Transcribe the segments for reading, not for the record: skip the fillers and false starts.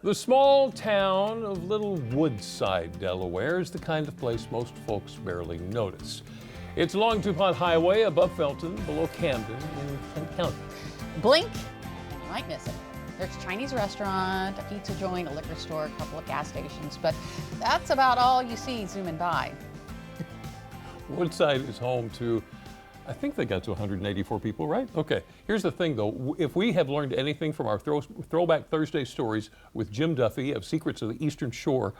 The small town of Little Woodside, Delaware, is the kind of place most folks barely notice. It's along DuPont Highway, above Felton, below Camden, in Kent County. Blink, and you might miss it. There's a Chinese restaurant, a pizza joint, a liquor store, a couple of gas stations, but that's about all you see zooming by. Woodside is home to, I think they got to 184 people, right? Okay, here's the thing though, if we have learned anything from our Throwback Thursday stories with Jim Duffy of Secrets of the Eastern Shore,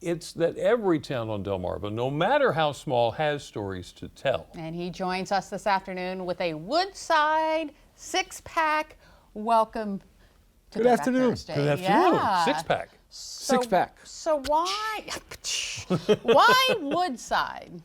it's that every town on Delmarva, no matter how small, has stories to tell. And he joins us this afternoon with a Woodside six-pack. Welcome to Good Throwback afternoon. Thursday. Good afternoon. Yeah. Six-pack. Six-pack. So why Woodside?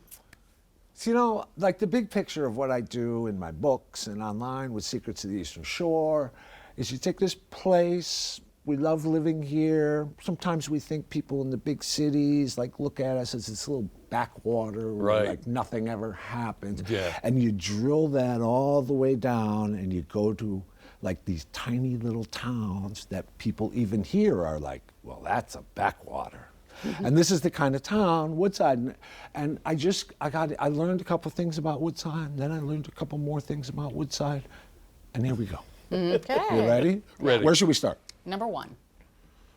So, you know, like the big picture of what I do in my books and online with Secrets of the Eastern Shore is you take this place, we love living here. Sometimes we think people in the big cities like look at us as this little backwater where like nothing ever happened. Yeah. And you drill that all the way down and you go to like these tiny little towns that people even here are like, well, that's a backwater. And this is the kind of town, Woodside. And I learned a couple things about Woodside, and then I learned a couple more things about Woodside. And here we go. Okay. You ready? Ready. Where should we start? Number one.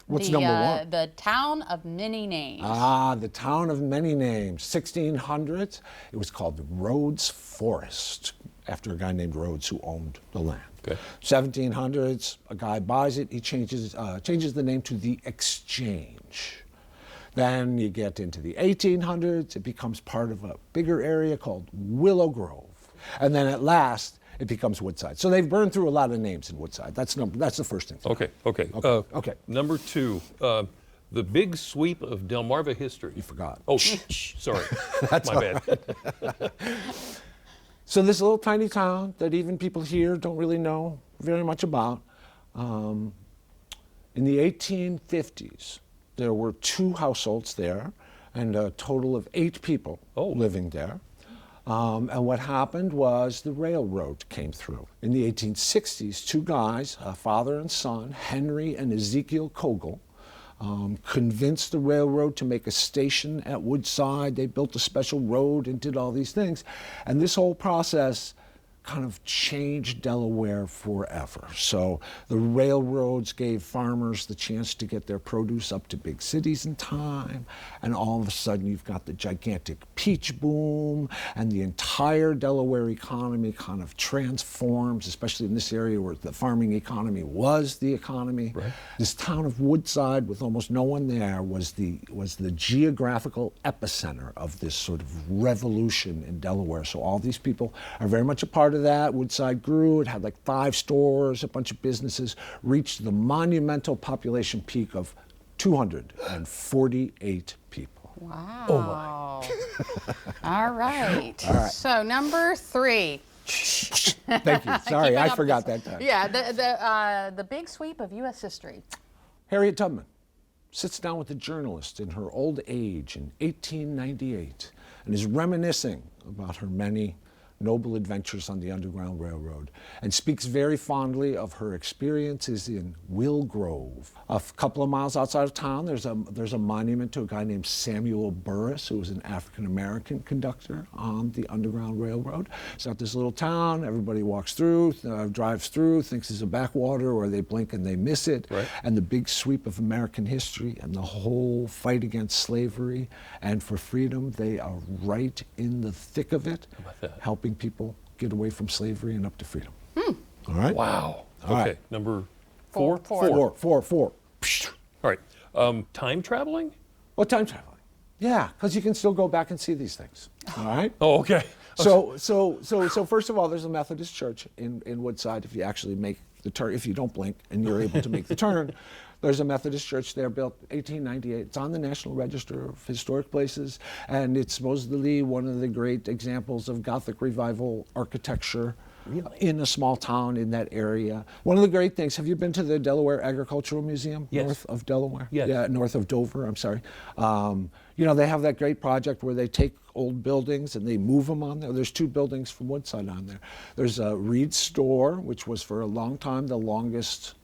What's number one? The town of many names. Ah, the town of many names. 1600s, it was called the Rhodes Forest, after a guy named Rhodes who owned the land. Okay. 1700s, a guy buys it, he changes the name to the Exchange. Then you get into the 1800s, it becomes part of a bigger area called Willow Grove. And then at last, it becomes Woodside. So they've burned through a lot of names in Woodside. That's the first thing. Okay. Okay. Number two, the big sweep of Delmarva history. You forgot. Oh, sorry. That's my bad. So this little tiny town that even people here don't really know very much about, in the 1850s, there were 2 households there and a total of 8 people living there. And what happened was the railroad came through. In the 1860s, 2 guys, a father and son, Henry and Ezekiel Kogel, convinced the railroad to make a station at Woodside. They built a special road and did all these things. And this whole process kind of changed Delaware forever. So the railroads gave farmers the chance to get their produce up to big cities in time, and all of a sudden you've got the gigantic peach boom, and the entire Delaware economy kind of transforms, especially in this area where the farming economy was the economy. Right. This town of Woodside, with almost no one there, was the geographical epicenter of this sort of revolution in Delaware. So all these people are very much a part of that. Woodside grew. It had like 5 stores, a bunch of businesses, reached the monumental population peak of 248 people. Wow. Oh my. All right. All right. So number 3. Thank you. Sorry, I forgot that time. Yeah, the big sweep of U.S. history. Harriet Tubman sits down with a journalist in her old age in 1898 and is reminiscing about her many noble adventures on the Underground Railroad, and speaks very fondly of her experiences in Will Grove. A couple of miles outside of town, there's a monument to a guy named Samuel Burris, who was an African-American conductor on the Underground Railroad. It's at this little town, everybody walks through, drives through, thinks it's a backwater, or they blink and they miss it. Right. And the big sweep of American history and the whole fight against slavery and for freedom, they are right in the thick of it, helping people get away from slavery and up to freedom. All right? Wow. All Okay, right. number 4? Four. All right. Time traveling? Well, time traveling. Yeah, because you can still go back and see these things. All right? Oh, okay. So first of all, there's a Methodist church in Woodside. If you actually make the turn, if you don't blink and you're able to make the turn, there's a Methodist church there built 1898. It's on the National Register of Historic Places, and it's supposedly one of the great examples of Gothic Revival architecture in a small town in that area. One of the great things, have you been to the Delaware Agricultural Museum? Yes. North of Delaware? Yes. Yeah, north of Dover, I'm sorry. You know, they have that great project where they take old buildings and they move them on there. There's 2 buildings from Woodside on there. There's a Reed's store, which was for a long time the longest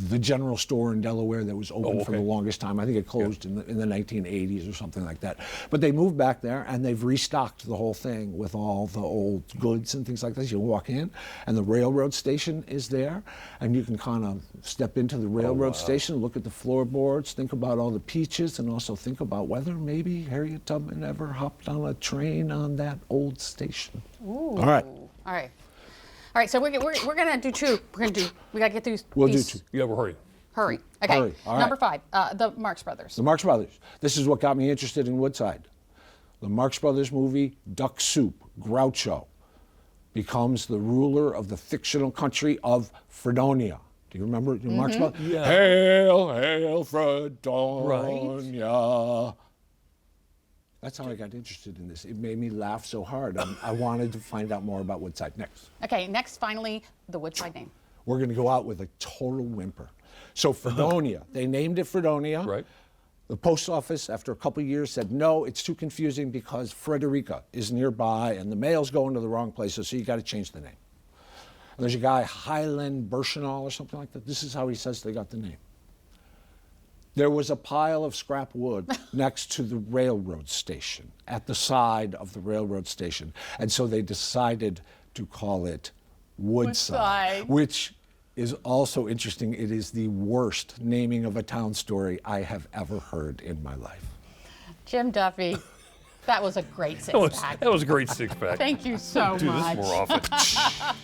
the general store in Delaware that was open for the okay. longest time. I think it closed in the 1980s or something like that. But they moved back there and they've restocked the whole thing with all the old goods and things like this. You walk in and the railroad station is there, and you can kind of step into the railroad station, look at the floorboards, think about all the peaches, and also think about whether maybe Harriet Tubman ever hopped on a train on that old station. Ooh. All right. All right. All right, so we're gonna do two. We gotta get through We'll do these. two. Yeah, we're hurrying. Hurry. Okay. Hurry. All right. Number 5, the Marx Brothers. The Marx Brothers. This is what got me interested in Woodside. The Marx Brothers movie, Duck Soup, Groucho, becomes the ruler of the fictional country of Fredonia. Do you remember the Marx Brothers? Yeah. Hail, hail, Fredonia. That's how I got interested in this. It made me laugh so hard. I wanted to find out more about Woodside. Next. Okay, next, finally, the Woodside name. We're going to go out with a total whimper. So Fredonia, they named it Fredonia. Right. The post office, after a couple of years, said, no, it's too confusing because Frederica is nearby and the mail's going to the wrong places, so you got to change the name. And there's a guy, Highland Birchenall or something like that. This is how he says they got the name. There was a pile of scrap wood next to the railroad station, at the side of the railroad station. And so they decided to call it Woodside, which is also interesting. It is the worst naming of a town story I have ever heard in my life. Jim Duffy, that was a great six-pack. That was a great six-pack. Thank you so Do much. this more often.